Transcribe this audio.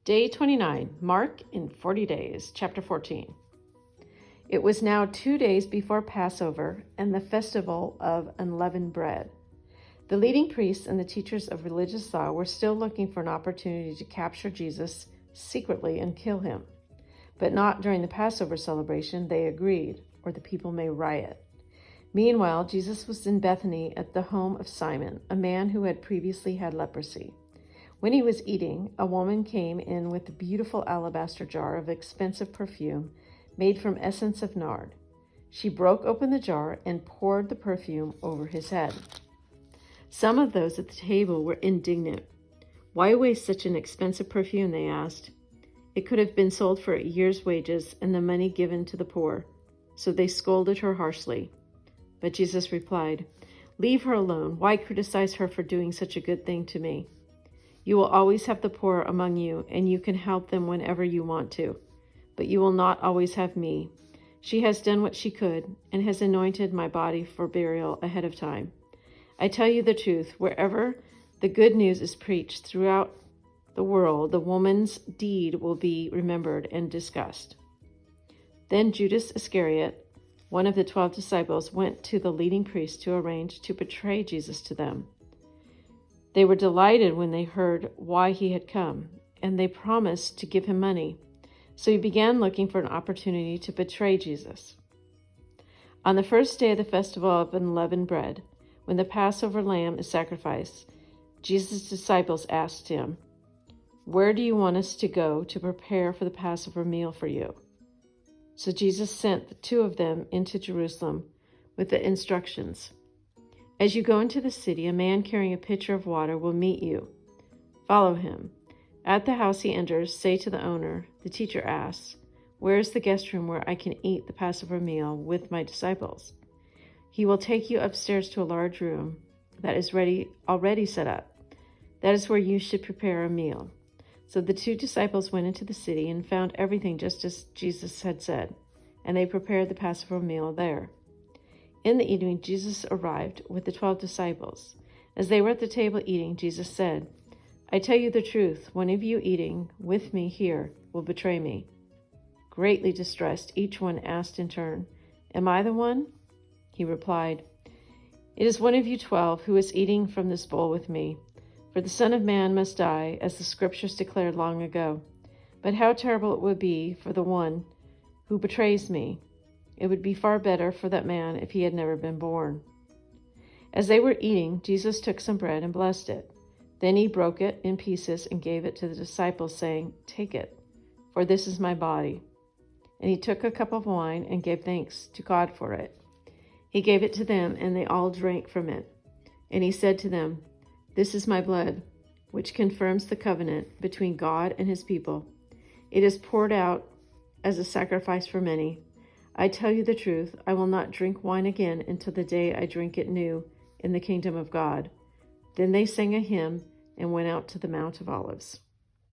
Day 29, Mark in 40 days, chapter 14. It was now 2 days before Passover and the festival of unleavened bread. The leading priests and the teachers of religious law were still looking for an opportunity to capture Jesus secretly and kill him. But not during the Passover celebration, they agreed, or the people may riot. Meanwhile, Jesus was in Bethany at the home of Simon, a man who had previously had leprosy. When he was eating, a woman came in with a beautiful alabaster jar of expensive perfume made from essence of nard. She broke open the jar and poured the perfume over his head. Some of those at the table were indignant. "Why waste such an expensive perfume?" they asked. "It could have been sold for a year's wages and the money given to the poor." So they scolded her harshly. But Jesus replied, "Leave her alone. Why criticize her for doing such a good thing to me? You will always have the poor among you, and you can help them whenever you want to. But you will not always have me. She has done what she could, and has anointed my body for burial ahead of time. I tell you the truth, wherever the good news is preached throughout the world, the woman's deed will be remembered and discussed." Then Judas Iscariot, one of the 12 disciples, went to the leading priests to arrange to betray Jesus to them. They were delighted when they heard why he had come, and they promised to give him money. So he began looking for an opportunity to betray Jesus. On the first day of the festival of unleavened bread, when the Passover lamb is sacrificed, Jesus' disciples asked him, "Where do you want us to go to prepare for the Passover meal for you?" So Jesus sent the two of them into Jerusalem with the instructions, "As you go into the city, a man carrying a pitcher of water will meet you. Follow him. At the house he enters, say to the owner, 'The teacher asks, where is the guest room where I can eat the Passover meal with my disciples?' He will take you upstairs to a large room that is already set up. That is where you should prepare a meal." So the two disciples went into the city and found everything just as Jesus had said, and they prepared the Passover meal there. In the evening, Jesus arrived with the 12 disciples. As they were at the table eating, Jesus said, "I tell you the truth, one of you eating with me here will betray me." Greatly distressed, each one asked in turn, "Am I the one?" He replied, "It is one of you 12 who is eating from this bowl with me. For the Son of Man must die, as the Scriptures declared long ago. But how terrible it would be for the one who betrays me. It would be far better for that man if he had never been born." As they were eating, Jesus took some bread and blessed it. Then he broke it in pieces and gave it to the disciples, saying, "Take it, for this is my body." And he took a cup of wine and gave thanks to God for it. He gave it to them, and they all drank from it. And he said to them, "This is my blood, which confirms the covenant between God and his people. It is poured out as a sacrifice for many. I tell you the truth, I will not drink wine again until the day I drink it new in the kingdom of God." Then they sang a hymn and went out to the Mount of Olives.